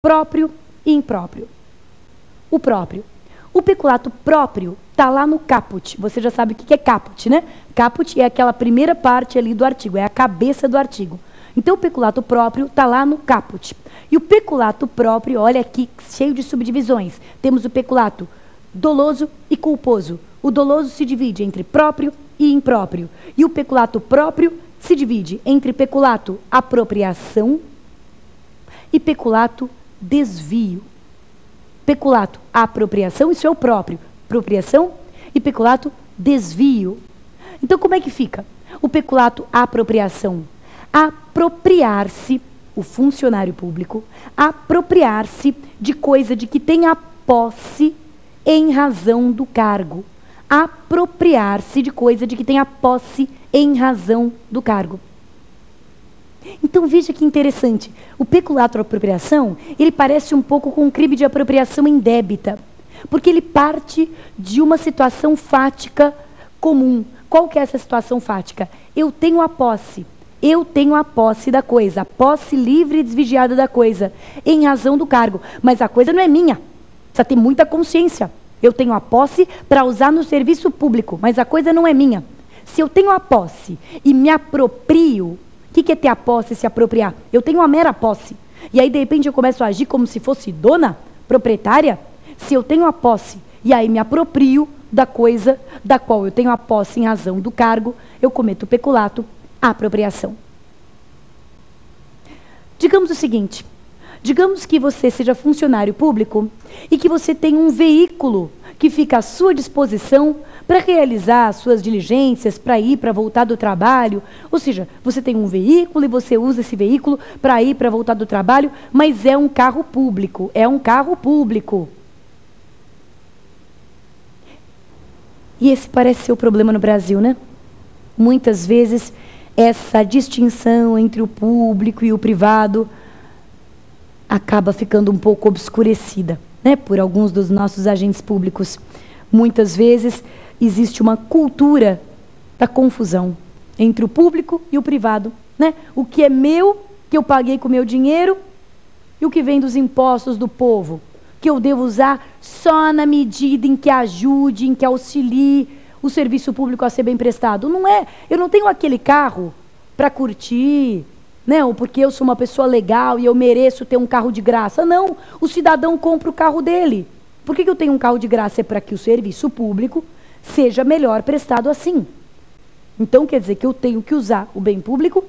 próprio e impróprio. O próprio. O peculato próprio está lá no caput. Você já sabe o que é caput, né? Caput é aquela primeira parte ali do artigo, é a cabeça do artigo. Então, o peculato próprio está lá no caput. E o peculato próprio, olha aqui, cheio de subdivisões. Temos o peculato doloso e culposo. O doloso se divide entre próprio e impróprio. E o peculato próprio se divide entre peculato apropriação e peculato desvio. Peculato apropriação, isso é o próprio. Apropriação e peculato desvio. Então, como é que fica? O peculato apropriação. Apropriar-se, o funcionário público, apropriar-se de coisa de que tem a posse em razão do cargo. Apropriar-se de coisa de que tem a posse em razão do cargo. Então veja que interessante, o peculato apropriação, ele parece um pouco com um crime de apropriação indébita, porque ele parte de uma situação fática comum. Qual que é essa situação fática? Eu tenho a posse da coisa, a posse livre e desvigiada da coisa, em razão do cargo, mas a coisa não é minha, precisa ter muita consciência. Eu tenho a posse para usar no serviço público, mas a coisa não é minha. Se eu tenho a posse e me aproprio, o que é ter a posse e se apropriar? Eu tenho uma mera posse. E aí, de repente, eu começo a agir como se fosse dona, proprietária. Se eu tenho a posse e aí me aproprio da coisa da qual eu tenho a posse em razão do cargo, eu cometo peculato, apropriação. Digamos o seguinte, digamos que você seja funcionário público e que você tem um veículo que fica à sua disposição para realizar suas diligências, para ir, para voltar do trabalho. Ou seja, você tem um veículo e você usa esse veículo para ir, para voltar do trabalho, mas é um carro público, é um carro público. E esse parece ser o problema no Brasil, né? Muitas vezes essa distinção entre o público e o privado acaba ficando um pouco obscurecida, né, por alguns dos nossos agentes públicos. Muitas vezes existe uma cultura da confusão entre o público e o privado, né? O que é meu, que eu paguei com o meu dinheiro, e o que vem dos impostos do povo, que eu devo usar só na medida em que ajude, em que auxilie o serviço público a ser bem prestado. Não é, eu não tenho aquele carro para curtir, né, ou porque eu sou uma pessoa legal e eu mereço ter um carro de graça. Não, o cidadão compra o carro dele. Por que eu tenho um carro de graça? É para que o serviço público seja melhor prestado assim. Então quer dizer que eu tenho que usar o bem público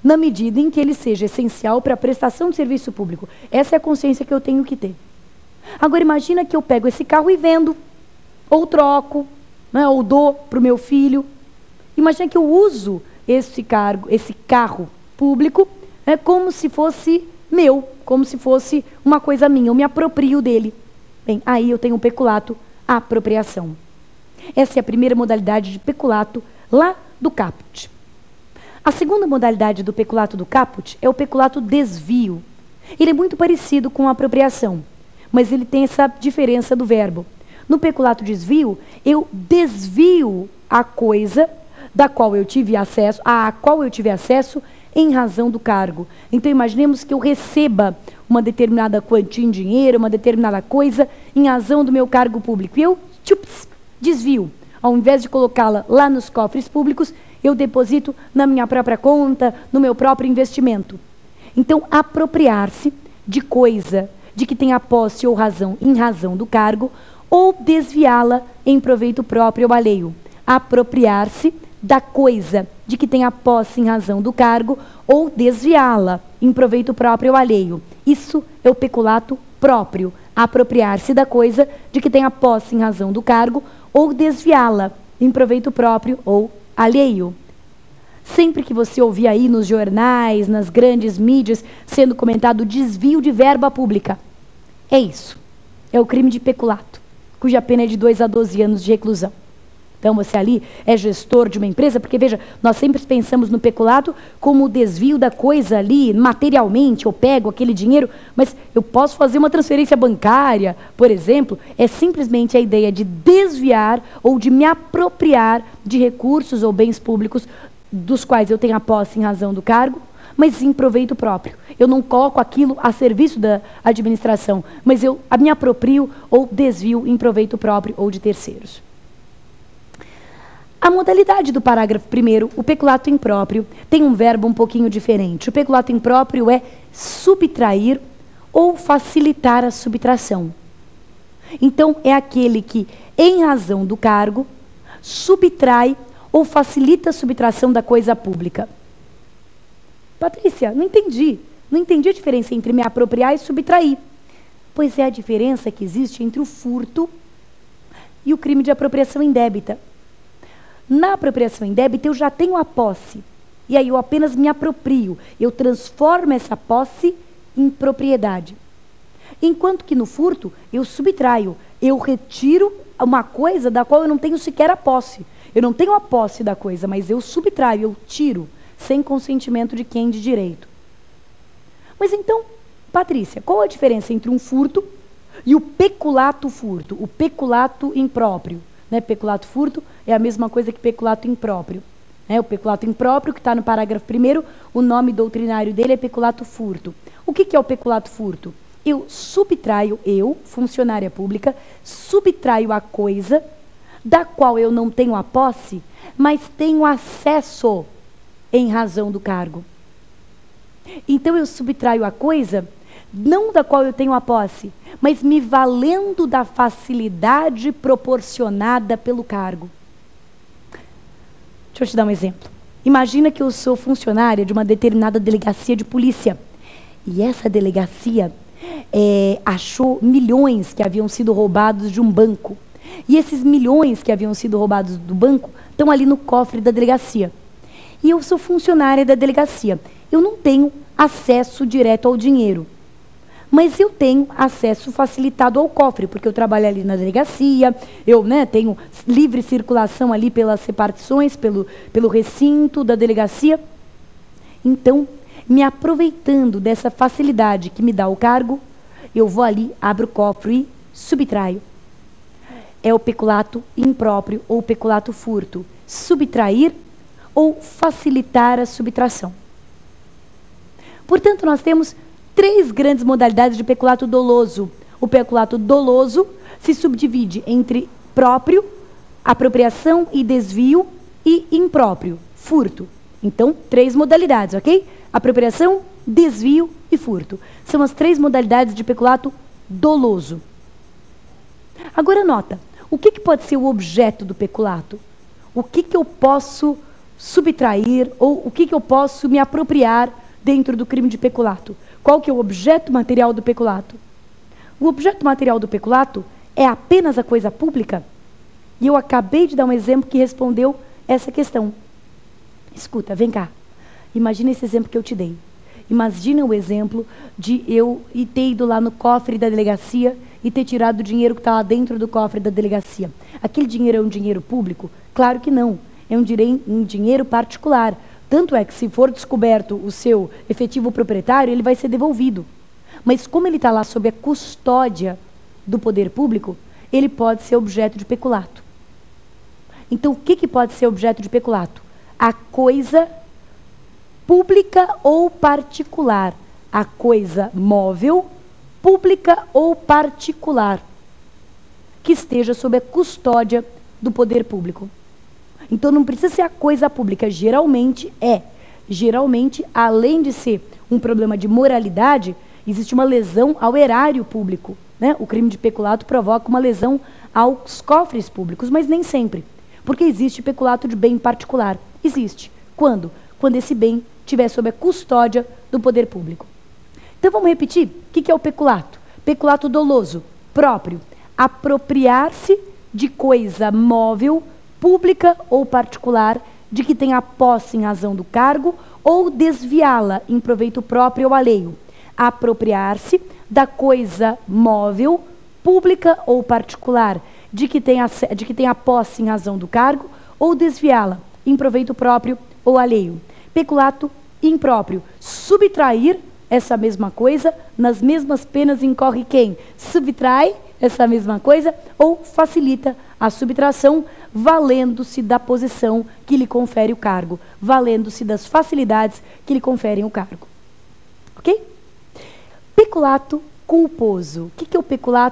na medida em que ele seja essencial para a prestação de serviço público. Essa é a consciência que eu tenho que ter. Agora imagina que eu pego esse carro e vendo, ou troco, né, ou dou para o meu filho. Imagina que eu uso esse carro público, né, como se fosse meu, como se fosse uma coisa minha, eu me aproprio dele. Bem, aí eu tenho um peculato, apropriação. Essa é a primeira modalidade de peculato lá do caput. A segunda modalidade do peculato do caput é o peculato desvio. Ele é muito parecido com a apropriação, mas ele tem essa diferença do verbo. No peculato desvio, eu desvio a coisa da qual eu tive acesso, a qual eu tive acesso em razão do cargo. Então imaginemos que eu receba uma determinada quantia em dinheiro, uma determinada coisa em razão do meu cargo público. E eu desvio. Ao invés de colocá-la lá nos cofres públicos, eu deposito na minha própria conta, no meu próprio investimento. Então, apropriar-se de coisa de que tenha posse ou razão em razão do cargo, ou desviá-la em proveito próprio ou alheio. Apropriar-se da coisa de que tenha posse em razão do cargo, ou desviá-la em proveito próprio ou alheio. Isso é o peculato próprio. Apropriar-se da coisa de que tenha posse em razão do cargo, ou desviá-la em proveito próprio ou alheio. Sempre que você ouvir aí nos jornais, nas grandes mídias, sendo comentado desvio de verba pública, é isso. É o crime de peculato, cuja pena é de 2 a 12 anos de reclusão. Então você ali é gestor de uma empresa, porque veja, nós sempre pensamos no peculato como o desvio da coisa ali, materialmente, eu pego aquele dinheiro, mas eu posso fazer uma transferência bancária, por exemplo, é simplesmente a ideia de desviar ou de me apropriar de recursos ou bens públicos dos quais eu tenho a posse em razão do cargo, mas em proveito próprio. Eu não coloco aquilo a serviço da administração, mas eu me aproprio ou desvio em proveito próprio ou de terceiros. A modalidade do parágrafo 1º, o peculato impróprio, tem um verbo um pouquinho diferente. O peculato impróprio é subtrair ou facilitar a subtração. Então, é aquele que, em razão do cargo, subtrai ou facilita a subtração da coisa pública. Patrícia, não entendi. Não entendi a diferença entre me apropriar e subtrair. Pois é a diferença que existe entre o furto e o crime de apropriação indébita. Na apropriação indébita, eu já tenho a posse. E aí eu apenas me aproprio. Eu transformo essa posse em propriedade. Enquanto que no furto, eu subtraio. Eu retiro uma coisa da qual eu não tenho sequer a posse. Eu não tenho a posse da coisa, mas eu subtraio, eu tiro, sem consentimento de quem de direito. Mas então, Patrícia, qual a diferença entre um furto e o peculato furto, o peculato impróprio? Né? Peculato furto é a mesma coisa que peculato impróprio. O peculato impróprio, que está no parágrafo 1º, o nome doutrinário dele é peculato furto. O que é o peculato furto? Eu subtraio, funcionária pública, subtraio a coisa da qual eu não tenho a posse, mas tenho acesso em razão do cargo. Então eu subtraio a coisa, não da qual eu tenho a posse, mas me valendo da facilidade proporcionada pelo cargo. Deixa eu te dar um exemplo. Imagina que eu sou funcionária de uma determinada delegacia de polícia. E essa delegacia achou milhões que haviam sido roubados de um banco. E esses milhões que haviam sido roubados do banco estão ali no cofre da delegacia. E eu sou funcionária da delegacia. Eu não tenho acesso direto ao dinheiro. Mas eu tenho acesso facilitado ao cofre, porque eu trabalho ali na delegacia, eu tenho livre circulação ali pelas repartições, pelo recinto da delegacia. Então, me aproveitando dessa facilidade que me dá o cargo, eu vou ali, abro o cofre e subtraio. É o peculato impróprio ou peculato furto. Subtrair ou facilitar a subtração. Portanto, nós temos 3 grandes modalidades de peculato doloso. O peculato doloso se subdivide entre próprio, apropriação e desvio, e impróprio, furto. Então, 3 modalidades, ok? Apropriação, desvio e furto. São as 3 modalidades de peculato doloso. Agora nota, o que pode ser o objeto do peculato? O que eu posso subtrair ou o que eu posso me apropriar dentro do crime de peculato? Qual que é o objeto material do peculato? O objeto material do peculato é apenas a coisa pública? E eu acabei de dar um exemplo que respondeu essa questão. Escuta, vem cá. Imagina esse exemplo que eu te dei. Imagina o exemplo de eu ter ido lá no cofre da delegacia e ter tirado o dinheiro que está lá dentro do cofre da delegacia. Aquele dinheiro é um dinheiro público? Claro que não. É um dinheiro particular. Tanto é que se for descoberto o seu efetivo proprietário, ele vai ser devolvido. Mas como ele está lá sob a custódia do poder público, ele pode ser objeto de peculato. Então, o que pode ser objeto de peculato? A coisa pública ou particular. A coisa móvel, pública ou particular, que esteja sob a custódia do poder público. Então, não precisa ser a coisa pública, geralmente, além de ser um problema de moralidade, existe uma lesão ao erário público. O crime de peculato provoca uma lesão aos cofres públicos, mas nem sempre, porque existe peculato de bem particular. Existe. Quando? Quando esse bem estiver sob a custódia do poder público. Então, vamos repetir? O que é o peculato? Peculato doloso, próprio, apropriar-se de coisa móvel, pública ou particular, de que tenha posse em razão do cargo, ou desviá-la em proveito próprio ou alheio. Apropriar-se da coisa móvel, pública ou particular, de que tenha posse em razão do cargo, ou desviá-la em proveito próprio ou alheio. Peculato impróprio, subtrair essa mesma coisa, nas mesmas penas incorre quem subtrai essa mesma coisa ou facilita a subtração, valendo-se da posição que lhe confere o cargo, valendo-se das facilidades que lhe conferem o cargo. Ok? Peculato culposo. O que é o peculato